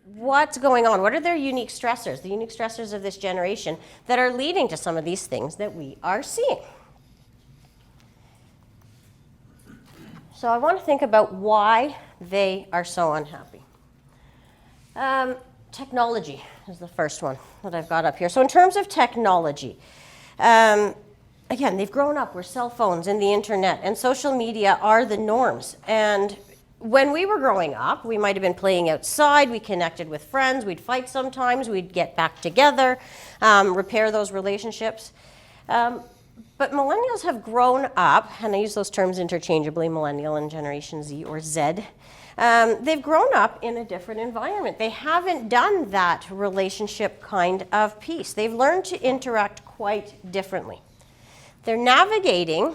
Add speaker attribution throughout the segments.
Speaker 1: What's going on? What are their unique stressors, the unique stressors of this generation that are leading to some of these things that we are seeing? So I want to think about why they are so unhappy. Technology is the first one that I've got up here. So in terms of technology, again, they've grown up where cell phones and the internet and social media are the norms. And when we were growing up, we might have been playing outside, we connected with friends, we'd fight sometimes, we'd get back together, repair those relationships. But millennials have grown up, and I use those terms interchangeably, millennial and Generation Z or Z. They've grown up in a different environment. They haven't done that relationship kind of piece. They've learned to interact quite differently. They're navigating,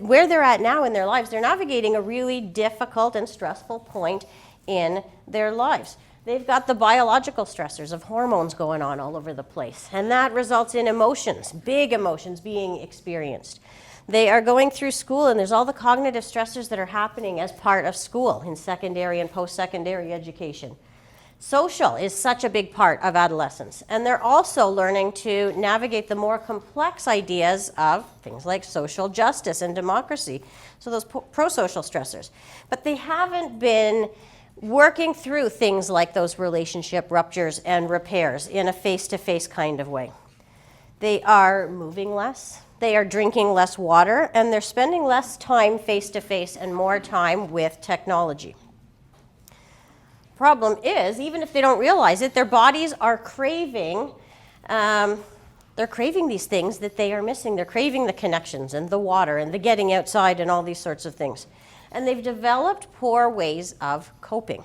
Speaker 1: where they're at now in their lives, they're navigating a really difficult and stressful point in their lives. They've got the biological stressors of hormones going on all over the place, and that results in emotions, big emotions being experienced. They are going through school, and there's all the cognitive stressors that are happening as part of school in secondary and post-secondary education. Social is such a big part of adolescence, and they're also learning to navigate the more complex ideas of things like social justice and democracy, so those pro-social stressors. But they haven't been working through things like those relationship ruptures and repairs in a face-to-face kind of way. They are moving less, they are drinking less water, and they're spending less time face-to-face and more time with technology. Problem is, even if they don't realize it, their bodies are craving, these things that they are missing. They're craving the connections and the water and the getting outside and all these sorts of things. And they've developed poor ways of coping.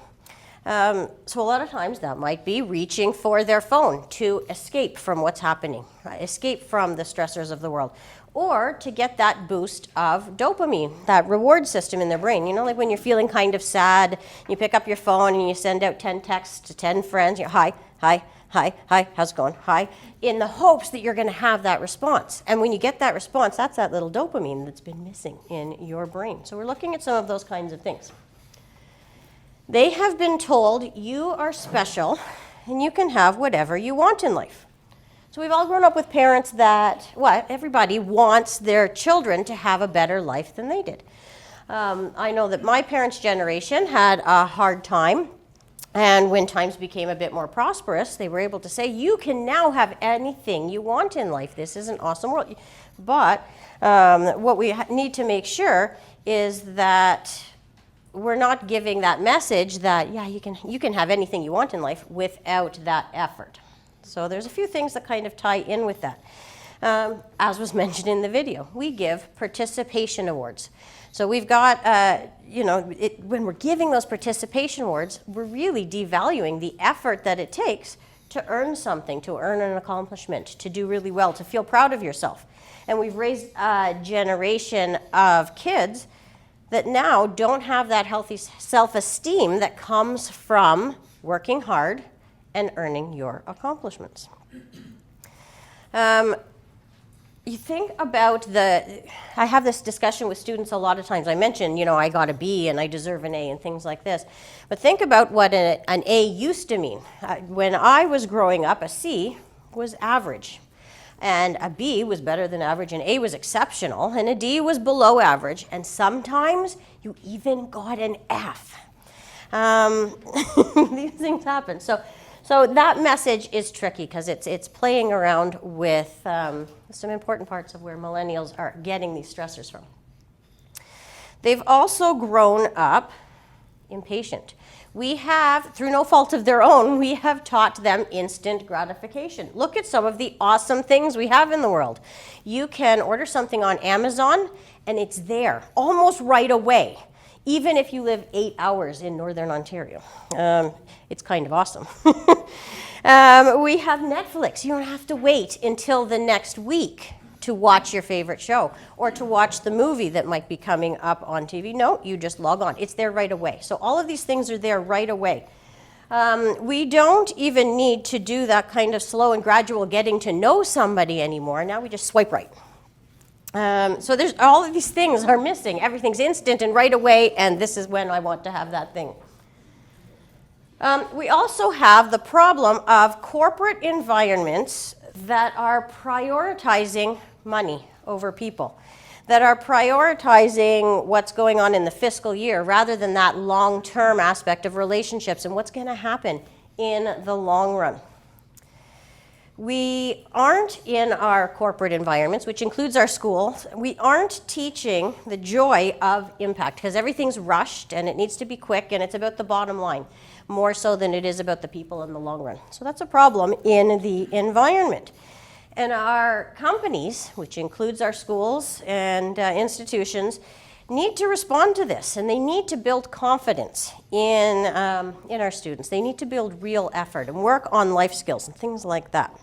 Speaker 1: So a lot of times that might be reaching for their phone to escape from what's happening, escape from the stressors of the world, or to get that boost of dopamine, that reward system in their brain. You know, like when you're feeling kind of sad, you pick up your phone and you send out 10 texts to 10 friends, you're hi, hi, hi, hi, how's it going, hi, in the hopes that you're going to have that response. And when you get that response, that's that little dopamine that's been missing in your brain. So we're looking at some of those kinds of things. They have been told you are special and you can have whatever you want in life. So we've all grown up with parents that, everybody wants their children to have a better life than they did. I know that my parents' generation had a hard time, and when times became a bit more prosperous, they were able to say, you can now have anything you want in life. This is an awesome world. But what we need to make sure is that we're not giving that message that, you can have anything you want in life without that effort. So there's a few things that kind of tie in with that. As was mentioned in the video, we give participation awards. So we've got, when we're giving those participation awards, we're really devaluing the effort that it takes to earn something, to earn an accomplishment, to do really well, to feel proud of yourself. And we've raised a generation of kids that now don't have that healthy self-esteem that comes from working hard and earning your accomplishments. You think about I have this discussion with students a lot of times. I mentioned, I got a B and I deserve an A and things like this. But think about what an A used to mean. When I was growing up, a C was average. And a B was better than average, an A was exceptional, and a D was below average. And sometimes you even got an F. These things happen. So that message is tricky because it's playing around with some important parts of where millennials are getting these stressors from. They've also grown up impatient. We have, through no fault of their own, we have taught them instant gratification. Look at some of the awesome things we have in the world. You can order something on Amazon and it's there almost right away, even if you live 8 hours in Northern Ontario. It's kind of awesome. We have Netflix. You don't have to wait until the next week to watch your favorite show or to watch the movie that might be coming up on TV. No, you just log on. It's there right away. So all of these things are there right away. We don't even need to do that kind of slow and gradual getting to know somebody anymore. Now we just swipe right. So there's all of these things are missing. Everything's instant and right away, and this is when I want to have that thing. We also have the problem of corporate environments that are prioritizing money over people, that are prioritizing what's going on in the fiscal year rather than that long-term aspect of relationships and what's going to happen in the long run. We aren't in our corporate environments, which includes our schools, we aren't teaching the joy of impact because everything's rushed and it needs to be quick and it's about the bottom line more so than it is about the people in the long run. So that's a problem in the environment. And our companies, which includes our schools and institutions, need to respond to this, and they need to build confidence in our students. They need to build real effort and work on life skills and things like that.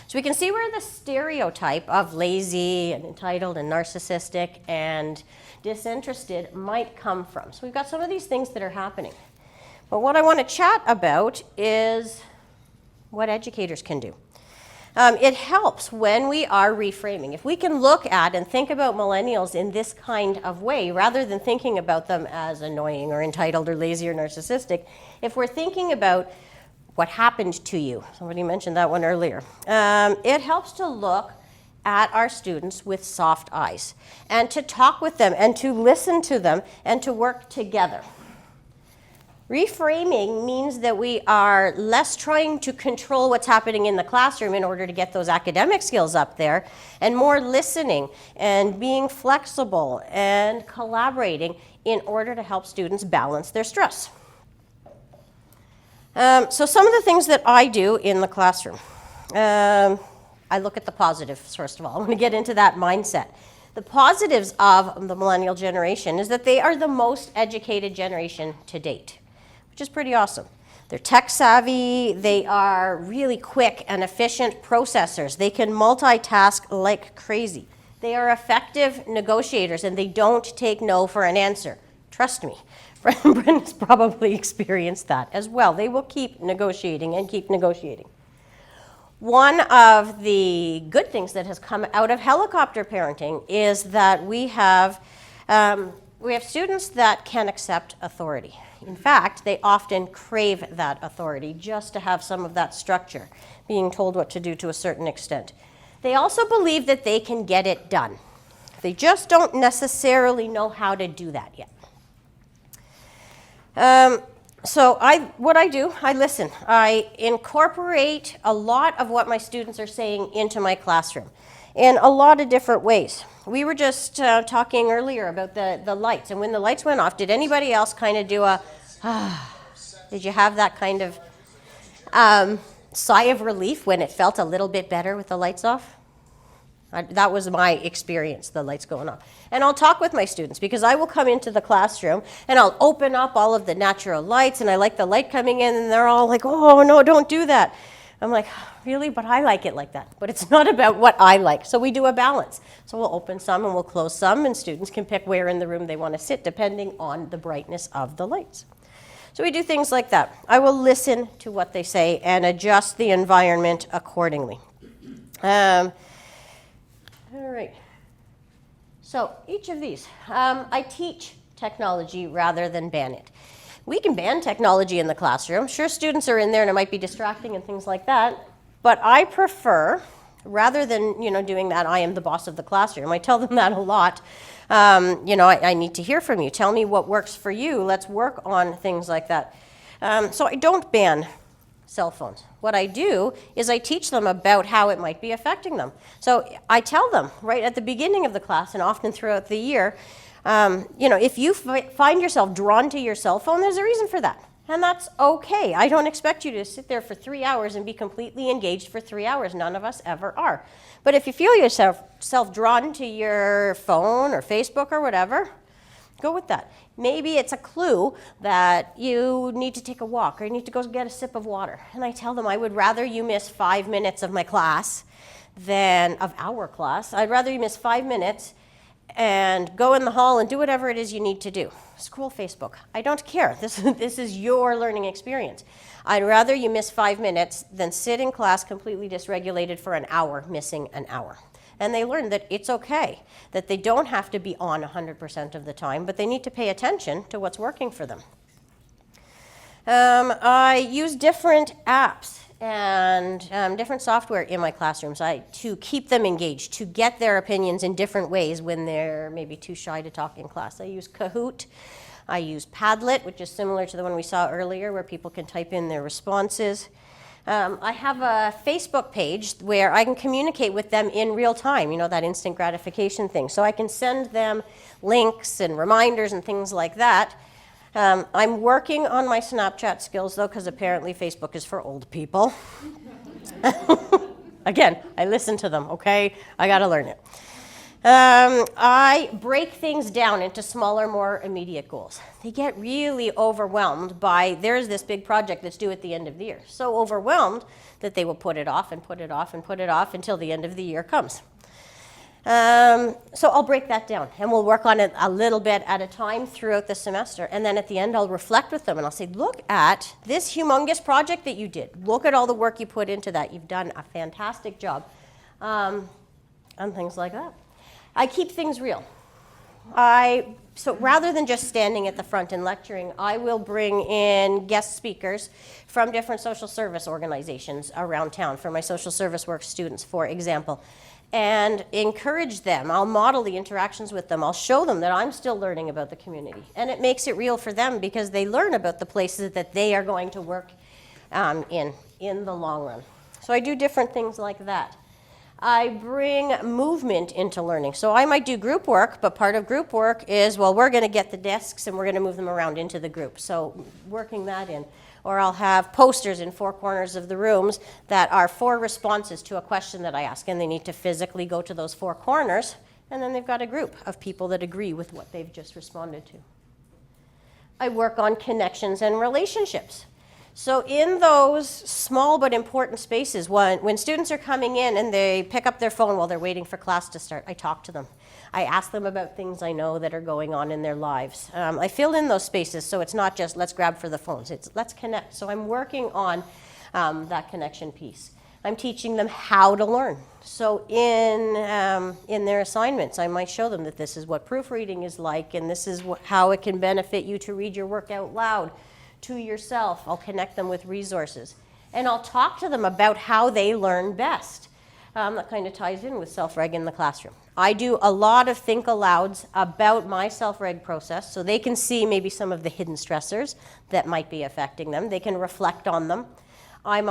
Speaker 1: So we can see where the stereotype of lazy and entitled and narcissistic and disinterested might come from. So we've got some of these things that are happening. But what I want to chat about is what educators can do. It helps when we are reframing. If we can look at and think about millennials in this kind of way, rather than thinking about them as annoying or entitled or lazy or narcissistic, if we're thinking about what happened to you, somebody mentioned that one earlier, it helps to look at our students with soft eyes and to talk with them and to listen to them and to work together. Reframing means that we are less trying to control what's happening in the classroom in order to get those academic skills up there, and more listening and being flexible and collaborating in order to help students balance their stress. So some of the things that I do in the classroom. I look at the positives, first of all. I want to get into that mindset. The positives of the millennial generation is that they are the most educated generation to date, which is pretty awesome. They're tech savvy, they are really quick and efficient processors. They can multitask like crazy. They are effective negotiators and they don't take no for an answer. Trust me, Brenda's probably experienced that as well. They will keep negotiating and keep negotiating. One of the good things that has come out of helicopter parenting is that we have students that can accept authority. In fact, they often crave that authority just to have some of that structure, being told what to do to a certain extent. They also believe that they can get it done. They just don't necessarily know how to do that yet. So what I do, I listen. I incorporate a lot of what my students are saying into my classroom in a lot of different ways. We were just talking earlier about the lights, and when the lights went off, did anybody else kind of do a, did you have that kind of sigh of relief when it felt a little bit better with the lights off? That was my experience, the lights going off. And I'll talk with my students because I will come into the classroom and I'll open up all of the natural lights and I like the light coming in and they're all like, oh no, don't do that. I'm like, really? But I like it like that. But it's not about what I like. So we do a balance. So we'll open some and we'll close some and students can pick where in the room they want to sit depending on the brightness of the lights. So we do things like that. I will listen to what they say and adjust the environment accordingly. All right. So each of these, I teach technology rather than ban it. We can ban technology in the classroom. Sure, students are in there and it might be distracting and things like that, but I prefer, rather than doing that, I am the boss of the classroom. I tell them that a lot. I need to hear from you. Tell me what works for you. Let's work on things like that. So I don't ban cell phones. What I do is I teach them about how it might be affecting them. So I tell them right at the beginning of the class and often throughout the year, if you find yourself drawn to your cell phone, there's a reason for that. And that's okay. I don't expect you to sit there for 3 hours and be completely engaged for 3 hours. None of us ever are. But if you feel yourself drawn to your phone or Facebook or whatever, go with that. Maybe it's a clue that you need to take a walk or you need to go get a sip of water. And I tell them I would rather you miss 5 minutes of my class of our class. I'd rather you miss 5 minutes and go in the hall and do whatever it is you need to do. Scroll Facebook. I don't care. This is your learning experience. I'd rather you miss 5 minutes than sit in class completely dysregulated for an hour, missing an hour. And they learn that it's okay, that they don't have to be on 100% of the time, but they need to pay attention to what's working for them. I use different apps and different software in my classrooms to keep them engaged, to get their opinions in different ways when they're maybe too shy to talk in class. I use Kahoot. I use Padlet, which is similar to the one we saw earlier, where people can type in their responses. I have a Facebook page where I can communicate with them in real time, you know, that instant gratification thing. So I can send them links and reminders and things like that. I'm working on my Snapchat skills, though, because apparently Facebook is for old people. Again, I listen to them, okay? I got to learn it. I break things down into smaller, more immediate goals. They get really overwhelmed by, there's this big project that's due at the end of the year. So overwhelmed that they will put it off and put it off and put it off until the end of the year comes. So I'll break that down, and we'll work on it a little bit at a time throughout the semester. And then at the end, I'll reflect with them, and I'll say, look at this humongous project that you did. Look at all the work you put into that. You've done a fantastic job, and things like that. I keep things real. So rather than just standing at the front and lecturing, I will bring in guest speakers from different social service organizations around town for my social service work students, for example, and encourage them. I'll model the interactions with them. I'll show them that I'm still learning about the community. And it makes it real for them because they learn about the places that they are going to work in the long run. So I do different things like that. I bring movement into learning. So I might do group work, but part of group work is, well, we're going to get the desks and we're going to move them around into the group. So working that in. Or I'll have posters in 4 corners of the rooms that are 4 responses to a question that I ask, and they need to physically go to those 4 corners, and then they've got a group of people that agree with what they've just responded to. I work on connections and relationships. So in those small but important spaces, when students are coming in and they pick up their phone while they're waiting for class to start, I talk to them. I ask them about things I know that are going on in their lives. I fill in those spaces, so it's not just let's grab for the phones, it's let's connect. So I'm working on that connection piece. I'm teaching them how to learn. So in their assignments, I might show them that this is what proofreading is like, and this is how it can benefit you to read your work out loud to yourself. I'll connect them with resources. And I'll talk to them about how they learn best. That kind of ties in with self-reg in the classroom. I do a lot of think alouds about my self-reg process so they can see maybe some of the hidden stressors that might be affecting them. They can reflect on them. I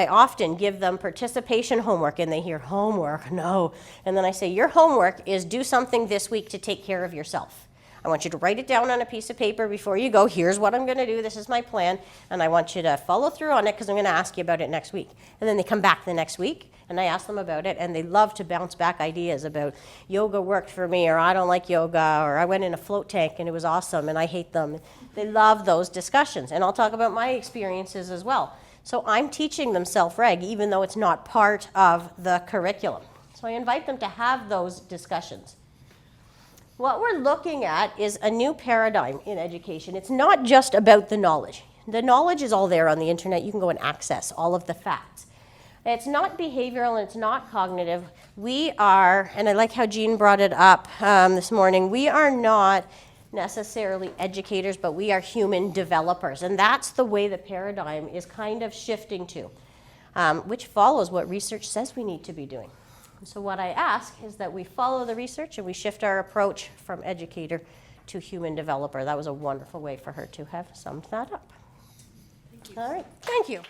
Speaker 1: often give them participation homework, and they hear, homework, no. And then I say, your homework is do something this week to take care of yourself. I want you to write it down on a piece of paper before you go. Here's what I'm going to do. This is my plan. And I want you to follow through on it because I'm going to ask you about it next week. And then they come back the next week, and I ask them about it, and they love to bounce back ideas about yoga worked for me, or I don't like yoga, or I went in a float tank and it was awesome and I hate them. They love those discussions. And I'll talk about my experiences as well. So I'm teaching them self-reg, even though it's not part of the curriculum. So I invite them to have those discussions. What we're looking at is a new paradigm in education. It's not just about the knowledge. The knowledge is all there on the internet. You can go and access all of the facts. It's not behavioral and it's not cognitive. We are, and I like how Jean brought it up this morning, we are not necessarily educators, but we are human developers. And that's the way the paradigm is kind of shifting to, which follows what research says we need to be doing. So what I ask is that we follow the research and we shift our approach from educator to human developer. That was a wonderful way for her to have summed that up.
Speaker 2: Thank you.
Speaker 1: All right, thank you.